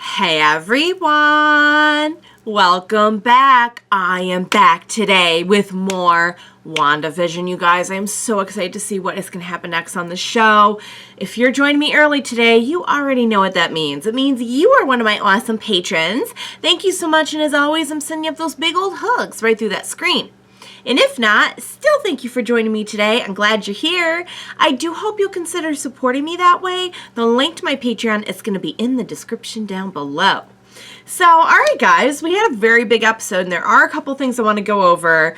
Hey everyone! Welcome back. I am back today with more WandaVision, you guys. I am so excited to see what is going to happen next on the show. If you're joining me early today, you already know what that means. It means you are one of my awesome patrons. Thank you so much, and as always, I'm sending you up those big old hugs right through that screen. And if not, still thank you for joining me today. I'm glad you're here. I do hope you'll consider supporting me that way. The link to my Patreon is going to be in the description down below. So, alright guys, we had a very big episode, and there are a couple things I want to go over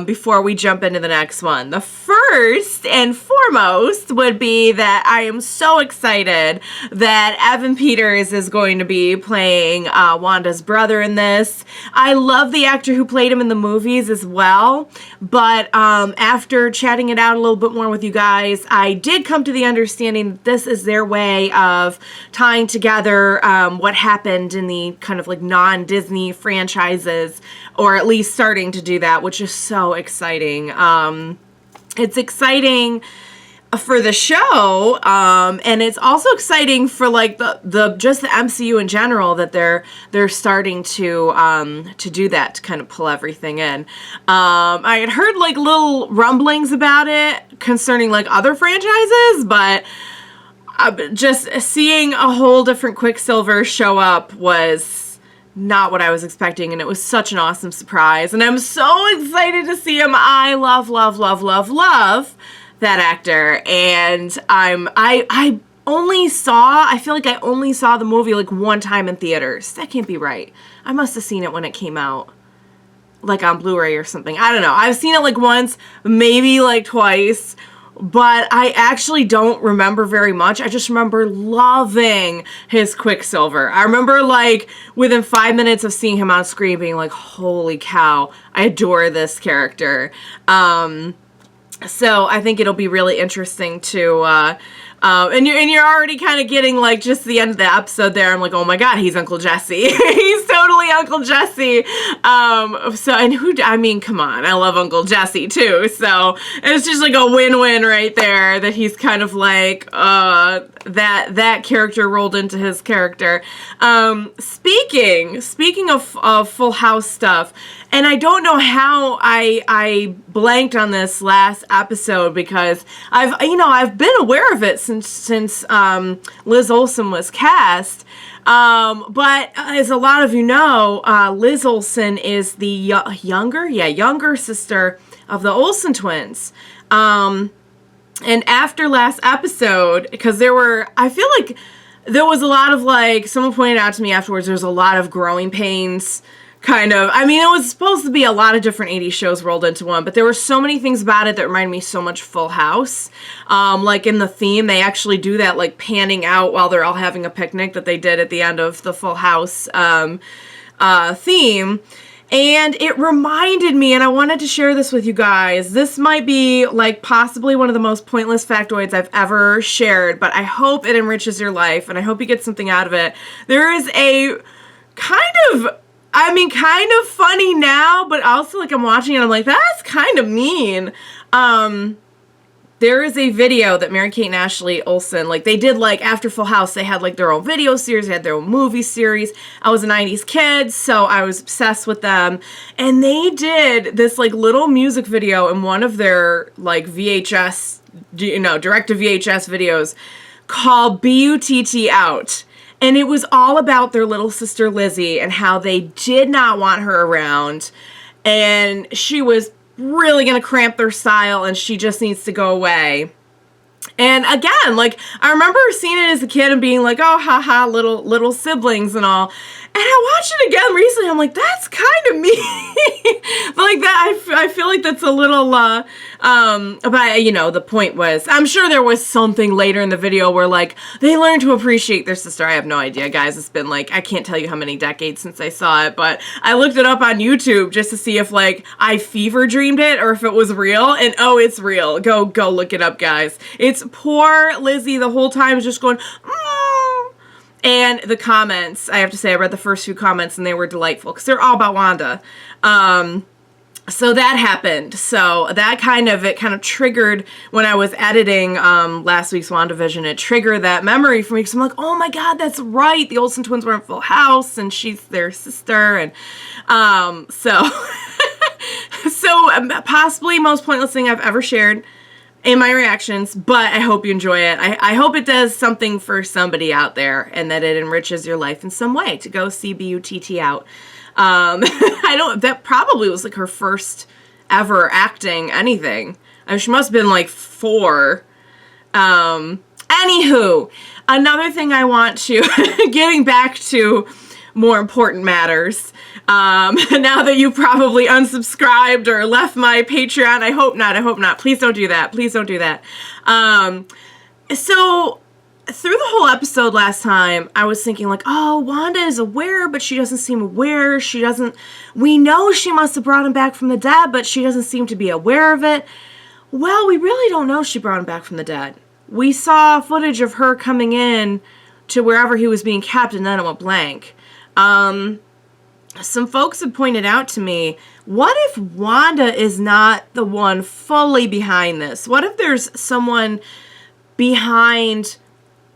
before we jump into the next one. The first and foremost would be that I am so excited that Evan Peters is going to be playing Wanda's brother in this. I love the actor who played him in the movies as well, but after chatting it out a little bit more with you guys, I did come to the understanding that this is their way of tying together what happened in the kind of like non-Disney franchises, or at least starting to do that, which is so exciting. It's exciting for the show, and it's also exciting for like the just the MCU in general that they're starting to do that, to kind of pull everything in. I had heard like little rumblings about it concerning like other franchises, but just seeing a whole different Quicksilver show up was not what I was expecting, and it was such an awesome surprise, and I'm so excited to see him. I love that actor, and I feel like I only saw the movie like one time in theaters. That can't be right. I must have seen it when it came out, like on Blu-ray or something. I don't know. I've seen it like once, maybe like twice, but I actually don't remember very much. I just remember loving his Quicksilver. I remember like within 5 minutes of seeing him on screen being like, holy cow, I adore this character. So I think it'll be really interesting to and you're already kind of getting like just the end of the episode there. I'm like, oh my god, he's Uncle Jesse. He's totally Uncle Jesse. I mean, come on, I love Uncle Jesse too. So it's just like a win-win right there that he's kind of like that character rolled into his character. Speaking of Full House stuff, and I don't know how I blanked on this last episode, because I've been aware of it since Liz Olsen was cast. But as a lot of you know, Liz Olsen is the younger sister of the Olsen twins. And after last episode, because I feel like there was a lot of like, someone pointed out to me afterwards, there's a lot of growing pains. Kind of. I mean, it was supposed to be a lot of different 80s shows rolled into one, but there were so many things about it that reminded me so much Full House. Like in the theme, they actually do that like panning out while they're all having a picnic that they did at the end of the Full House theme. And it reminded me, and I wanted to share this with you guys. This might be like possibly one of the most pointless factoids I've ever shared, but I hope it enriches your life, and I hope you get something out of it. There is a kind of funny now, but also like I'm watching it, I'm like, that's kind of mean. There is a video that Mary-Kate and Ashley Olsen, like they did like after Full House, they had like their own video series, they had their own movie series. I was a 90s kid, so I was obsessed with them. And they did this like little music video in one of their like VHS, direct to VHS videos called B-U-T-T Out. And it was all about their little sister Lizzie and how they did not want her around. And she was really going to cramp their style, and she just needs to go away. And again, like, I remember seeing it as a kid and being like, oh, haha, little siblings and all. And I watched it again recently. I'm like, that's kind of mean. But like that, I feel like that's a little, but the point was, I'm sure there was something later in the video where like, they learned to appreciate their sister. I have no idea, guys. It's been like, I can't tell you how many decades since I saw it, but I looked it up on YouTube just to see if like, I fever dreamed it or if it was real. And oh, it's real. Go look it up, guys. It's poor Lizzie the whole time is just going, And the comments, I have to say, I read the first few comments and they were delightful because they're all about Wanda. So that happened. So that kind of triggered when I was editing last week's WandaVision. It triggered that memory for me because I'm like, oh my God, that's right. The Olsen twins were in Full House, and she's their sister, and so possibly most pointless thing I've ever shared in my reactions, but I hope you enjoy it. I hope it does something for somebody out there, and that it enriches your life in some way to go see BUTT out. That probably was like her first ever acting anything. I mean, she must have been like 4. Anywho, another thing I want to, getting back to more important matters, now that you probably unsubscribed or left my Patreon, I hope not. Please don't do that. So through the whole episode last time, I was thinking like, oh, Wanda is aware, but she doesn't seem aware. We know she must have brought him back from the dead, but she doesn't seem to be aware of it. Well, we really don't know she brought him back from the dead. We saw footage of her coming in to wherever he was being kept, and then it went blank. Some folks have pointed out to me, what if Wanda is not the one fully behind this? What if there's someone behind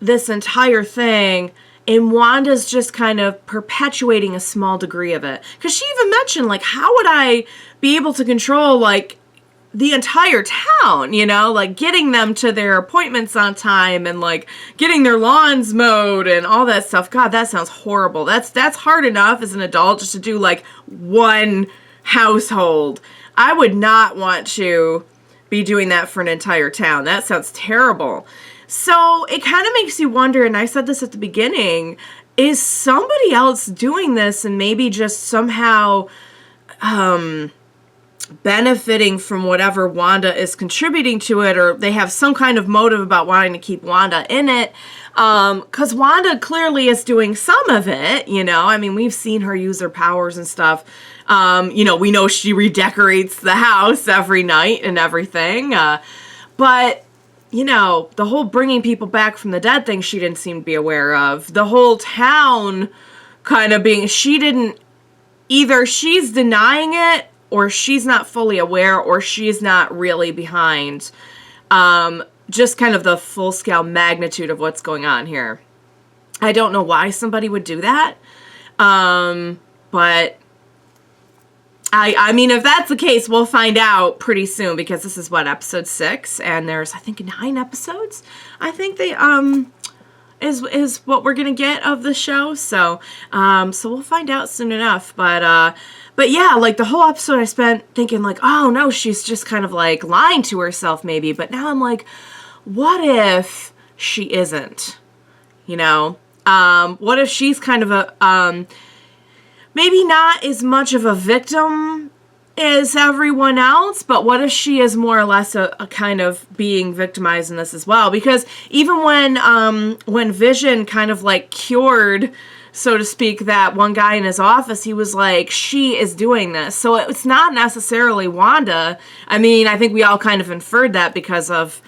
this entire thing, and Wanda's just kind of perpetuating a small degree of it? Because she even mentioned, like, how would I be able to control, like, the entire town, like getting them to their appointments on time and like getting their lawns mowed and all that stuff. God, that sounds horrible. That's hard enough as an adult just to do like one household. I would not want to be doing that for an entire town. That sounds terrible. So it kind of makes you wonder, and I said this at the beginning, is somebody else doing this and maybe just somehow benefiting from whatever Wanda is contributing to it, or they have some kind of motive about wanting to keep Wanda in it, because Wanda clearly is doing some of it, I mean, we've seen her use her powers and stuff. We know she redecorates the house every night and everything, but the whole bringing people back from the dead thing she didn't seem to be aware of. The whole town kind of being, either she's denying it, or she's not fully aware, or she's not really behind just kind of the full-scale magnitude of what's going on here. I don't know why somebody would do that, but I mean, if that's the case, we'll find out pretty soon, because this is episode 6, and there's, I think, 9 episodes. I think they is what we're gonna get of the show. So we'll find out soon enough. But yeah, like the whole episode I spent thinking like, oh no, she's just kind of like lying to herself maybe. But now I'm like, what if she isn't? What if she's kind of a maybe not as much of a victim as everyone else, but what if she is more or less a kind of being victimized in this as well? Because even when Vision kind of like cured, so to speak, that one guy in his office, he was like, she is doing this. So it's not necessarily Wanda. I mean, I think we all kind of inferred that because of,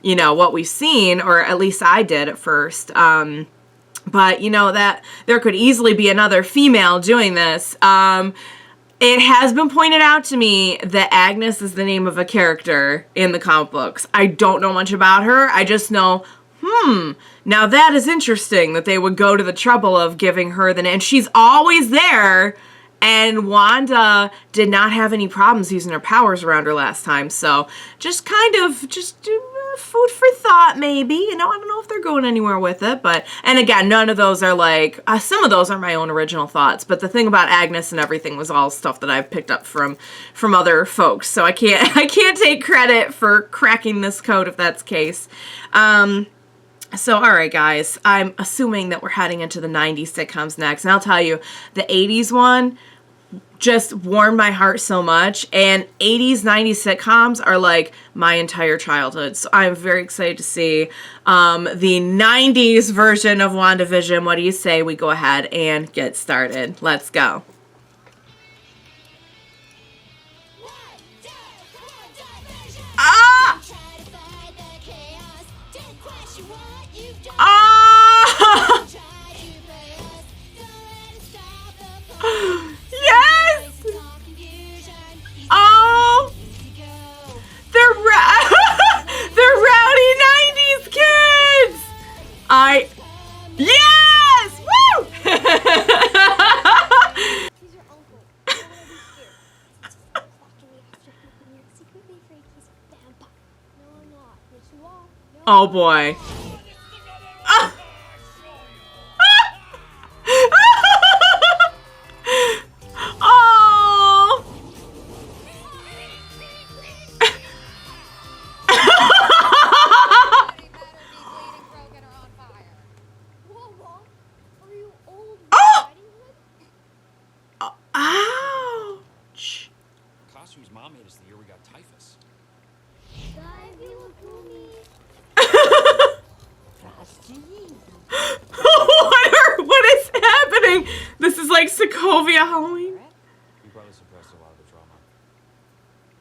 what we've seen, or at least I did at first. But that there could easily be another female doing this. It has been pointed out to me that Agnes is the name of a character in the comic books. I don't know much about her. I just know, now that is interesting that they would go to the trouble of giving her the name. And she's always there, and Wanda did not have any problems using her powers around her last time. So just food for thought, maybe. I don't know if they're going anywhere with it, and again, none of those are like, some of those are my own original thoughts, but the thing about Agnes and everything was all stuff that I've picked up from other folks, so I can't take credit for cracking this code if that's the case. So, alright guys, I'm assuming that we're heading into the 90s sitcoms next, and I'll tell you, the 80s one just warmed my heart so much, and 80s, 90s sitcoms are like my entire childhood, so I'm very excited to see the 90s version of WandaVision. What do you say we go ahead and get started? Let's go. Ah! Ah! Yes! Oh Oh boy. Oh. Ouch. Costumes Mom made us the year we got typhus. What is happening? This is like Sokovia Halloween. You probably suppressed a lot of the trauma.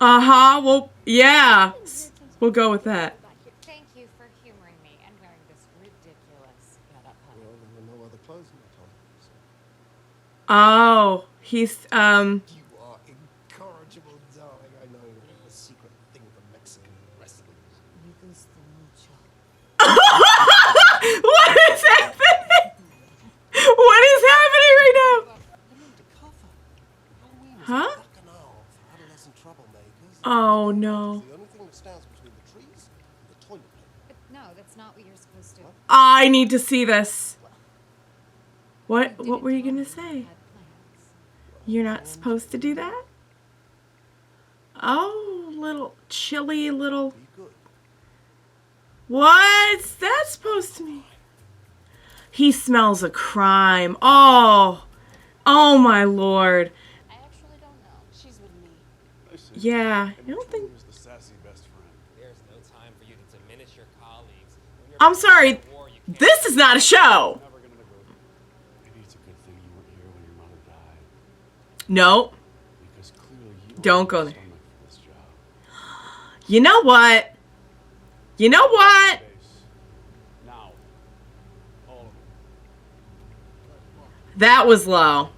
Uh-huh. Well, yeah. We'll go with that. Thank you for humoring me and wearing this ridiculous get-up, honey. Well, there were no other clothes in the Tom. So. Oh, he's You are incorrigible, darling. I know the secret thing for Mexican wrestling. What is happening? What is happening right now? Huh? Adolescent troublemakers. Oh no. The only thing that stands between the trees and the toilet paper. But no, that's not what you're supposed to do. I need to see this. What were you gonna say? You're not supposed to do that? Oh, little chilly little. Be good. What's that supposed to mean? He smells a crime. Oh my lord. I actually don't know. She's with me. Yeah, I don't think. The sassy best friend. There's no time for you to diminish your colleagues. When you're I'm sorry. at war, you can't- This is not a show. Never gonna negotiate. Maybe it's a good thing you weren't here when your mother died. No. Because clearly you Don't go there. there. For this job. You know what? You know what? Now. All of it. That was low.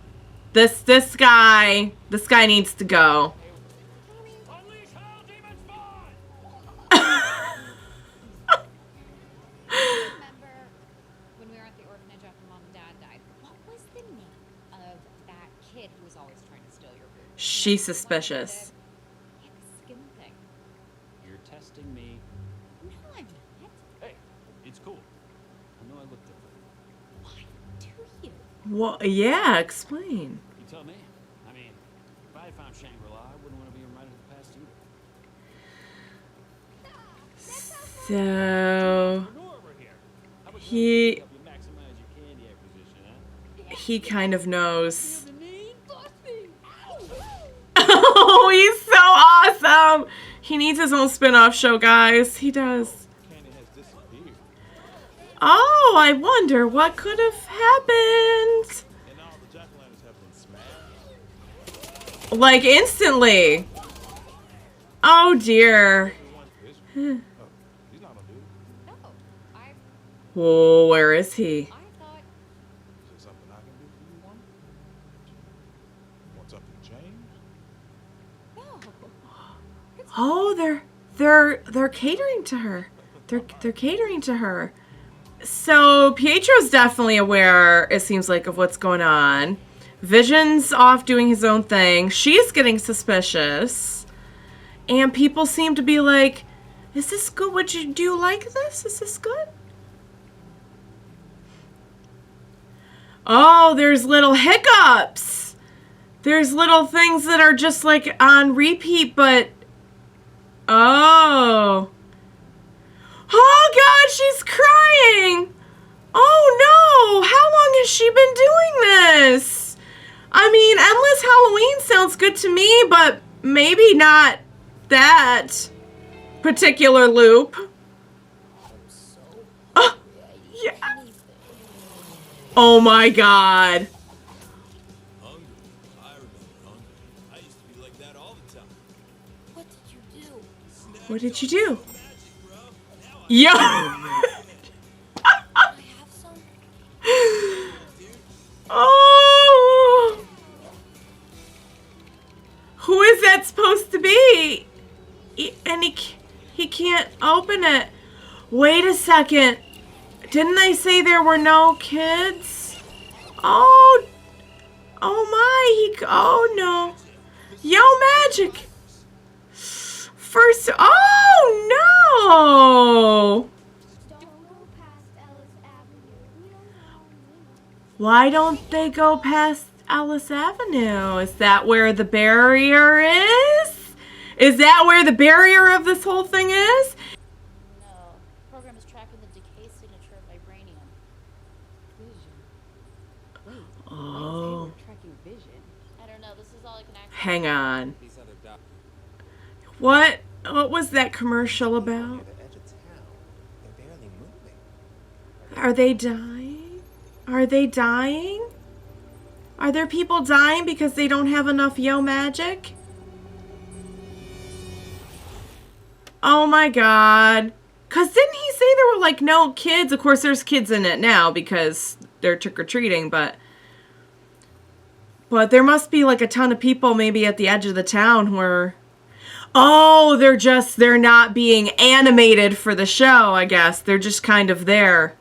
This guy needs to go. Unleash hell, demon spawn! Remember when we were at the orphanage after Mom and Dad died? What was the name of that kid who was always trying to steal your food? She's suspicious. Yeah, the skin thing. You're testing me. No, I'm not. Hey, it's cool. I know I look different. Why do you? Well, yeah, explain. You tell me. I mean, if I had found Shangri-La, I wouldn't want to be a ride of the past either. So We're over here. How about He- you help you maximize your candy acquisition, huh? he kind of knows. The knee? Oh, he's so awesome. He needs his own spin-off show, guys. He does. Candy has disappeared. Oh, I wonder what could have happened. And all the jack-o'-lanterns have been smashed. Like instantly. Oh dear. He's not a dude. No, I Whoa, where is he? thought. Is there something I can do for you, Wanda? Want something changed? No. Oh, they're catering to her. They're catering to her. So Pietro's definitely aware, it seems like, of what's going on. Vision's off doing his own thing. She's getting suspicious. And people seem to be like, is this good? Do you like this? Is this good? Oh, there's little hiccups. There's little things that are just like on repeat, but oh. Oh God, she's crying. Oh no, how long has she been doing this? I mean, Endless Halloween sounds good to me, but maybe not that particular loop. Oh, yeah. Oh my God. Hungry. I remember hungry. I used to be like that all the time. What did you do? What did you do? Magic, bro. Now Yo. I have some. Oh. Who is that supposed to be? And he can't open it. Wait a second. Didn't they say there were no kids? Oh. Oh my. Oh no. Yo, magic. First. Oh no. Why don't they go past Ellis Avenue? Is that where the barrier is? Is that where the barrier of this whole thing is? No. The program is tracking the decay signature of vibranium. Vision. Wait. Oh. Why is tracking vision? I don't know. This is all I can actually. Hang on. These other doc. What was that commercial Near about? the edge of town. They're barely moving. Are they dying? Are they dying? Are there people dying because they don't have enough yo magic? Oh my god. Cause didn't he say there were like no kids? Of course there's kids in it now because they're trick-or-treating, but there must be like a ton of people maybe at the edge of the town where... Oh, they're not being animated for the show, I guess. They're just kind of there.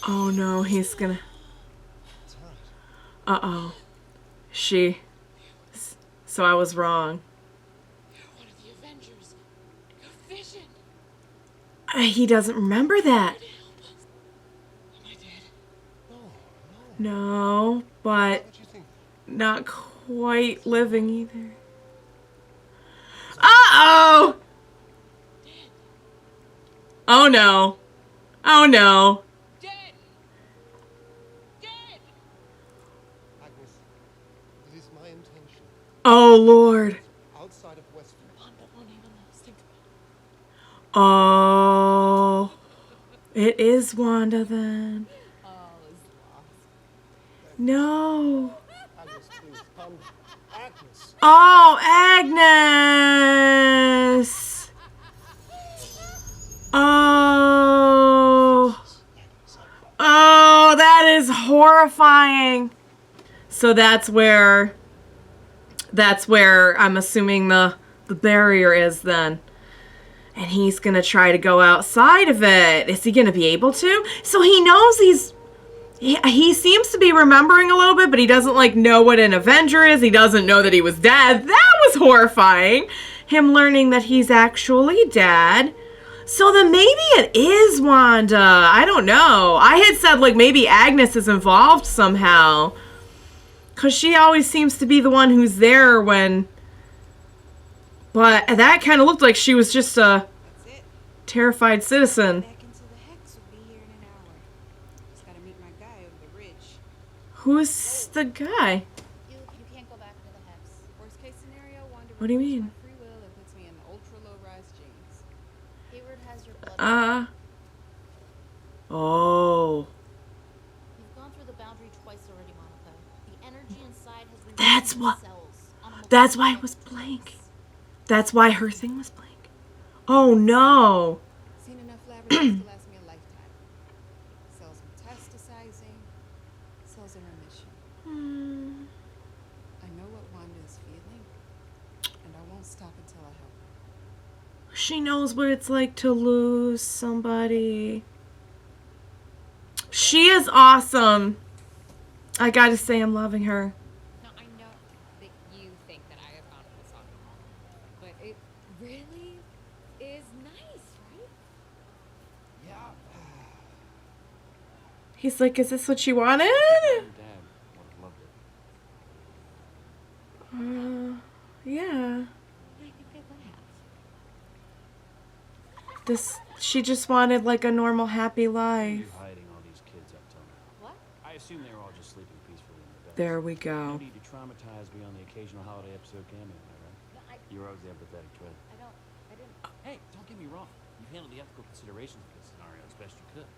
Oh no, he's gonna... Uh-oh. So I was wrong. You're one of the Avengers. You're Vision. He doesn't remember that. Am I dead? No, but What do you think? not quite living either. Uh-oh! Oh no. Oh no. Dead. Dead. Agnes, it is my intention, Oh Lord. outside of Westview, Wanda won't even let us think about Oh. It is Wanda then. it. All is lost. No. Agnes, please, come. Agnes! Oh, Agnes. Oh. Oh, that is horrifying. So that's where I'm assuming the barrier is then. And he's going to try to go outside of it. Is he going to be able to? So he knows he seems to be remembering a little bit, but he doesn't like know what an Avenger is. He doesn't know that he was dead. That was horrifying. Him learning that he's actually dead. So then maybe it is Wanda. I don't know. I had said like maybe Agnes is involved somehow. Because she always seems to be the one who's there when... But that kind of looked like she was just a That's it. terrified citizen. Back into the hex will be here in an hour. Just gotta meet my guy over the ridge. Who's the guy? You can't go back into the hex. Worst case scenario, Wanda What do you removes mean? my free will and puts me in the ultra low rise genes. Hayward has your blood. Oh. You've gone through the boundary twice already, Monica. The energy inside has been That's released what- in cells on a That's why it was multitude of blank. planets. That's why her thing was blank. Oh no. Seen enough lab results to last me a lifetime. Cells metastasizing, cells in remission. I know what Wanda is feeling, and I won't stop until I help her. She knows what it's like to lose somebody. She is awesome. I gotta say, I'm loving her. Now, I know that you think that I have found this on the wall, but it really is nice, right? Yeah. He's like, is this what you wanted? Mom and Dad would have loved it. Yeah. I think they would have. She just wanted like a normal, happy Why are you life. hiding all these kids up till now? What? I assume they were all just sleeping peacefully in their beds. There we No go. need to traumatize me on the occasional holiday episode cameo, am I right? No, You were always the empathetic twin. I didn't. Hey, don't get me wrong. You handled the ethical considerations of this scenario as best you could.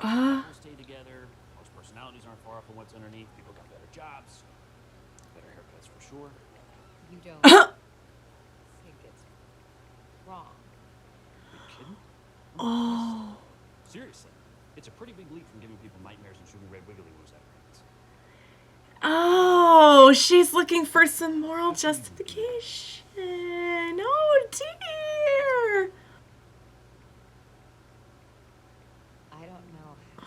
Ah. People stay together. Most personalities aren't far off from what's underneath. People got better jobs, better haircuts for sure. You don't think it's wrong. Are you kidding? Oh. Seriously, it's a pretty big leap from giving people nightmares and shooting red wiggly moves at brains. Oh, she's looking for some moral justification. Oh dear. I don't know how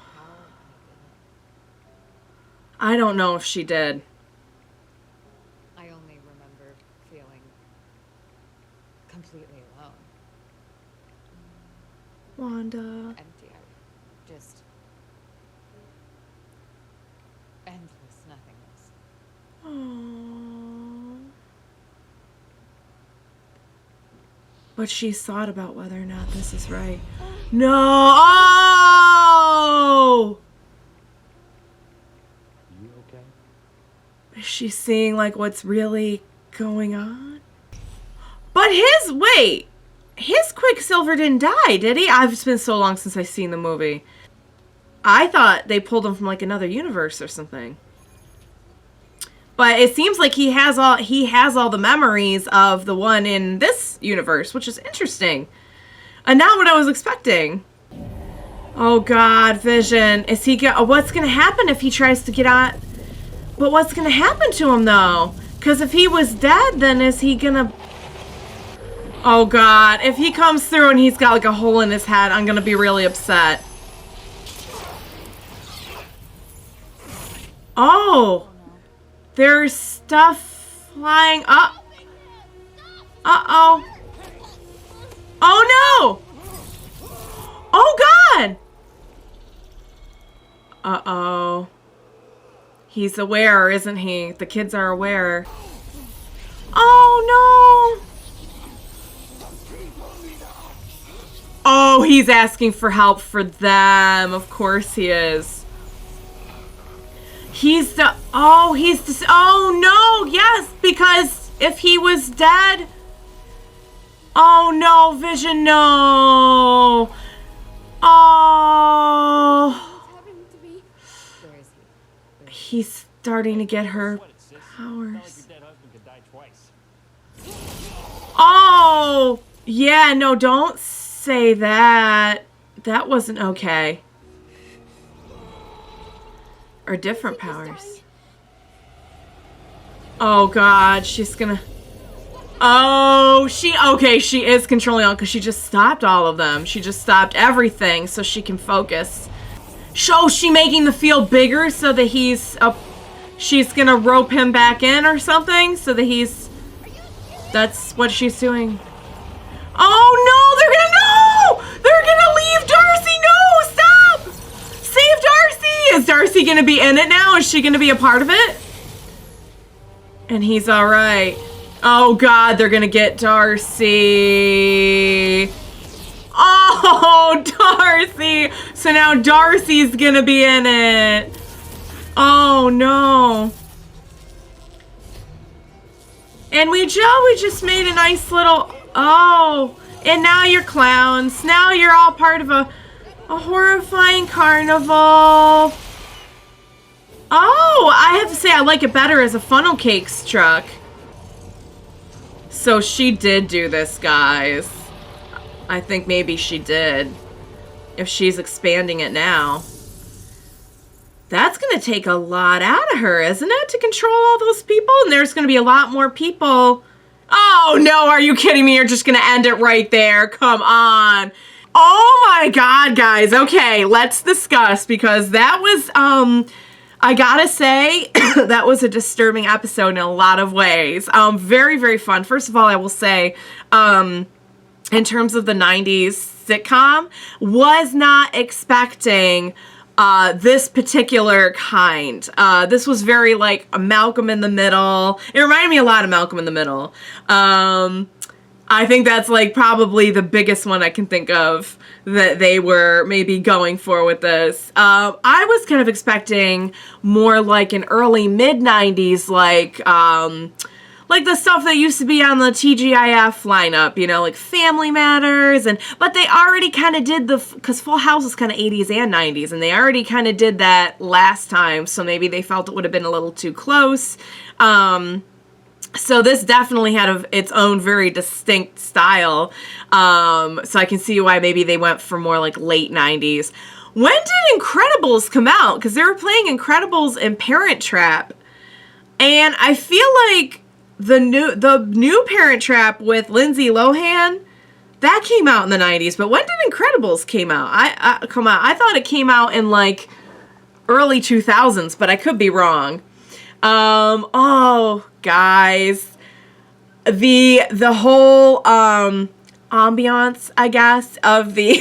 I don't know if she did. I only remember feeling completely alone, Wanda. empty. I just But she's thought about whether or not this is right. No! Oh! You okay? Is she seeing, like, what's really going on? But wait! His Quicksilver didn't die, did he? It's been so long since I've seen the movie. I thought they pulled him from, like, another universe or something. But it seems like he has all the memories of the one in this universe, which is interesting. And not what I was expecting. Oh God, Vision. What's gonna happen if he tries to get on? But what's gonna happen to him though? Because if he was dead, then is he gonna... Oh God, if he comes through and he's got like a hole in his head, I'm gonna be really upset. Oh! There's stuff flying up. Uh-oh. Oh no! Oh God! Uh-oh. He's aware, isn't he? The kids are aware. Oh no! Oh, he's asking for help for them. Of course he is. Oh no, yes, because if he was dead. Oh no, Vision, no. Oh. What's happening to me? Where is he? He's starting to get her What, sis? It's not powers. like your dead husband could die twice. Oh, yeah, no, don't say that. That wasn't okay. Or different powers. Oh God, she's gonna... Oh, she is controlling all because she just stopped all of them. She just stopped everything so she can focus. She making the field bigger so that he's up. She's gonna rope him back in or something so that he's... That's what she's doing. Oh no, they're gonna leave Darcy. No, stop! Save Darcy! Is Darcy gonna be in it now? Is she gonna be a part of it? And he's alright. Oh God, they're gonna get Darcy. Oh, Darcy! So now Darcy's gonna be in it. Oh no. And we just made a nice little... Oh, and now you're clowns. Now you're all part of a horrifying carnival. Oh, I have to say I like it better as a funnel cakes truck. So she did do this, guys. I think maybe she did. If she's expanding it now. That's going to take a lot out of her, isn't it? To control all those people? And there's going to be a lot more people. Oh, no. Are you kidding me? You're just going to end it right there. Come on. Oh, my God, guys. Okay, let's discuss. Because that was, I gotta say, that was a disturbing episode in a lot of ways. Very, very fun. First of all, I will say, in terms of the 90s sitcom, was not expecting this particular kind. This was very like a Malcolm in the Middle. It reminded me a lot of Malcolm in the Middle. I think that's like probably the biggest one I can think of that they were maybe going for with this. I was kind of expecting more like an early mid-90s, like the stuff that used to be on the TGIF lineup, you know, like Family Matters, but they already kind of did because Full House is kind of 80s and 90s, and they already kind of did that last time, so maybe they felt it would have been a little too close. So this definitely had its own very distinct style, so I can see why maybe they went for more like late 90s. When did Incredibles come out? Because they were playing Incredibles and Parent Trap, and I feel like the new Parent Trap with Lindsay Lohan, that came out in the 90s. But when did Incredibles come out? I thought it came out in like early 2000s, but I could be wrong. Oh, guys, the whole ambiance, I guess, of the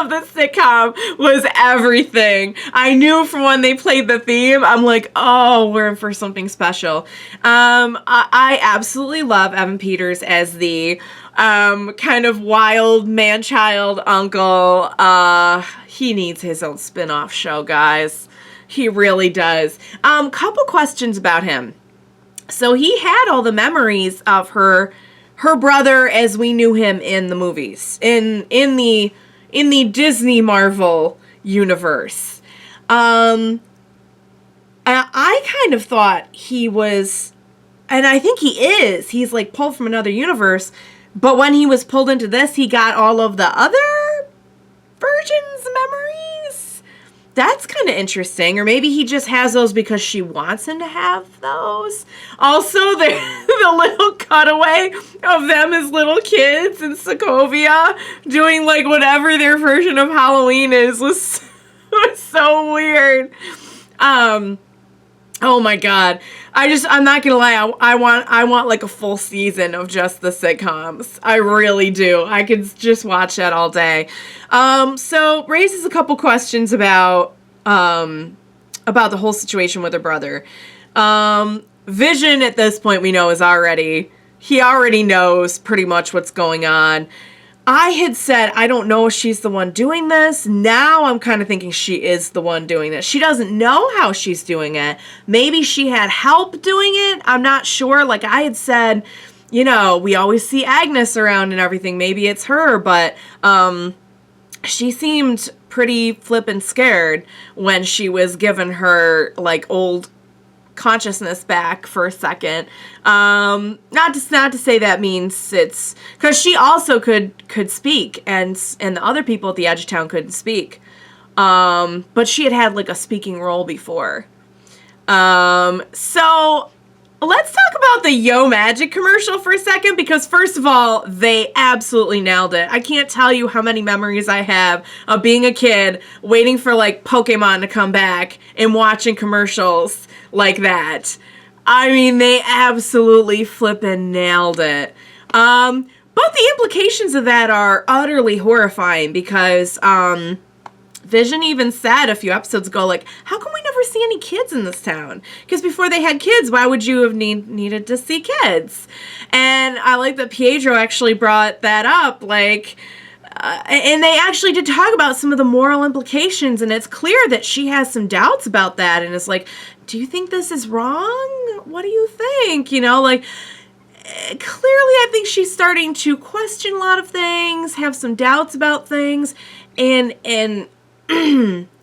of the sitcom was everything. I knew from when they played the theme, I'm like, oh, we're in for something special. I absolutely love Evan Peters as the kind of wild man-child uncle. He needs his own spin-off show, guys. He really does. Couple questions about him. So he had all the memories of her brother as we knew him in the movies, in the Disney Marvel universe. I kind of thought he was, and I think he is. He's like pulled from another universe. But when he was pulled into this, he got all of the other versions' memories. That's kind of interesting. Or maybe he just has those because she wants him to have those. Also, the little cutaway of them as little kids in Sokovia doing like whatever their version of Halloween is was so weird. Oh my God. I'm not gonna lie, I want like a full season of just the sitcoms. I really do. I could just watch that all day. So raises a couple questions about the whole situation with her brother. Vision at this point we know he already knows pretty much what's going on. I had said, I don't know if she's the one doing this. Now I'm kind of thinking she is the one doing this. She doesn't know how she's doing it. Maybe she had help doing it. I'm not sure. Like I had said, we always see Agnes around and everything. Maybe it's her, but she seemed pretty flippin' scared when she was given her like old consciousness back for a second. Not to say that means it's because she also could speak and the other people at the edge of town couldn't speak. But she had like a speaking role before. So let's talk about the Yo Magic commercial for a second, because first of all, they absolutely nailed it. I can't tell you how many memories I have of being a kid waiting for like Pokemon to come back and watching commercials like that. I mean, they absolutely flippin' nailed it. But the implications of that are utterly horrifying because Vision even said a few episodes ago, like, how come we never see any kids in this town? Because before they had kids, why would you have needed to see kids? And I like that Pietro actually brought that up, like, and they actually did talk about some of the moral implications, and it's clear that she has some doubts about that, and it's like, do you think this is wrong? What do you think? Clearly I think she's starting to question a lot of things, have some doubts about things, and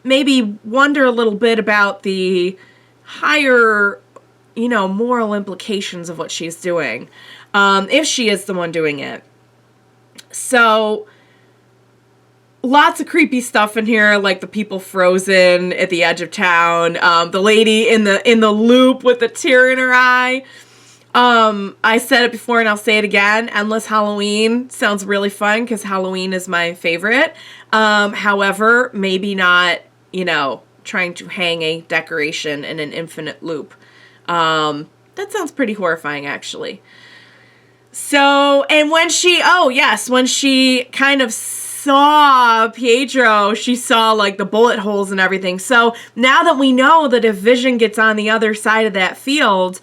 maybe wonder a little bit about the higher, moral implications of what she's doing, if she is the one doing it. So, lots of creepy stuff in here, like the people frozen at the edge of town, the lady in the loop with the tear in her eye. I said it before and I'll say it again. Endless Halloween sounds really fun because Halloween is my favorite. However, maybe not, trying to hang a decoration in an infinite loop. That sounds pretty horrifying, actually. So, and when she kind of saw Pietro, she saw like the bullet holes and everything. So now that we know that if Vision gets on the other side of that field,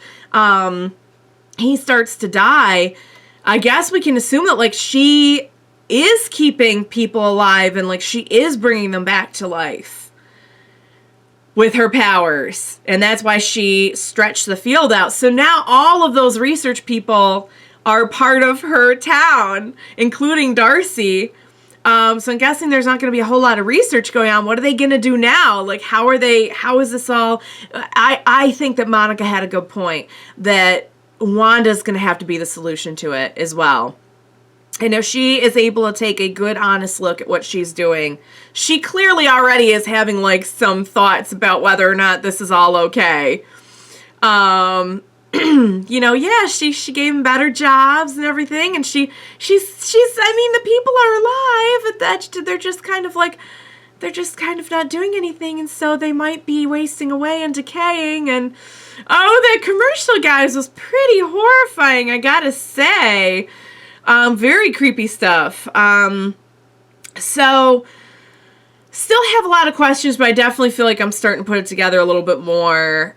he starts to die, I guess we can assume that like she is keeping people alive and like she is bringing them back to life with her powers. And that's why she stretched the field out. So now all of those research people are part of her town, including Darcy. So I'm guessing there's not going to be a whole lot of research going on. What are they going to do now? Like, how is this all? I think that Monica had a good point that Wanda's going to have to be the solution to it as well. And if she is able to take a good, honest look at what she's doing, she clearly already is having like some thoughts about whether or not this is all okay. She gave them better jobs and everything, and she's the people are alive, but they're just kind of not doing anything, and so they might be wasting away and decaying. And that commercial, guys, was pretty horrifying, I gotta say. Very creepy stuff. So Still have a lot of questions, but I definitely feel like I'm starting to put it together a little bit more.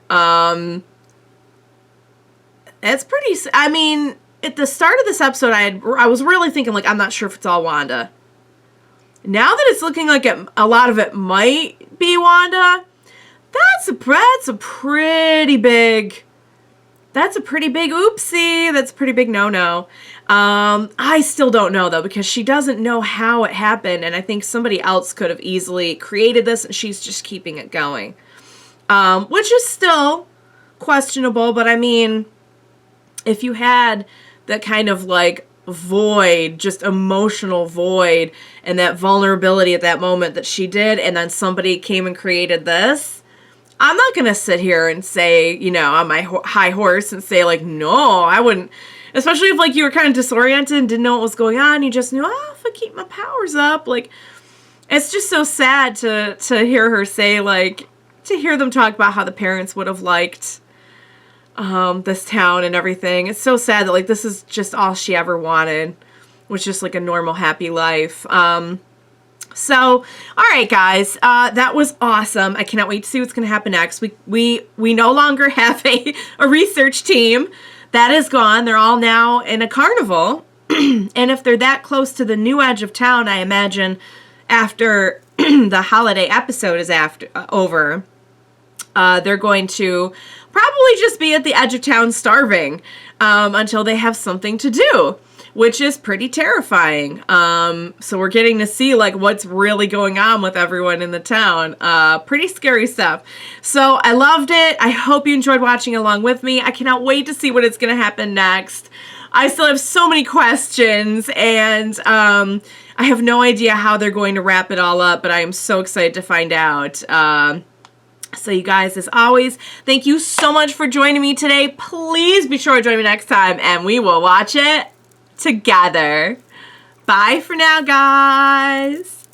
It's pretty, I mean, at the start of this episode, I was really thinking, like, I'm not sure if it's all Wanda. Now that it's looking like a lot of it might be Wanda, that's a pretty big oopsie. That's a pretty big no-no. I still don't know, though, because she doesn't know how it happened, and I think somebody else could have easily created this, and she's just keeping it going. Which is still questionable, but I mean, if you had that kind of, like, void, just emotional void, and that vulnerability at that moment that she did, and then somebody came and created this, I'm not going to sit here and say, you know, on my high horse and say, like, no, I wouldn't. Especially if, like, you were kind of disoriented and didn't know what was going on. You just knew, oh, if I keep my powers up. Like, it's just so sad to hear her say, like, to hear them talk about how the parents would have liked this town and everything. It's so sad that, like, this is just all she ever wanted, was just, like, a normal, happy life. So, all right, guys, that was awesome. I cannot wait to see what's going to happen next. We no longer have a research team. That is gone. They're all now in a carnival. And if they're that close to the new edge of town, I imagine after the holiday episode is over, they're going to probably just be at the edge of town starving until they have something to do, which is pretty terrifying. So we're getting to see, like, what's really going on with everyone in the town. Pretty scary stuff. So I loved it. I hope you enjoyed watching along with me. I cannot wait to see what is going to happen next. I still have so many questions, and I have no idea how they're going to wrap it all up, but I am so excited to find out. So you guys, as always, thank you so much for joining me today. Please be sure to join me next time, and we will watch it together. Bye for now, guys.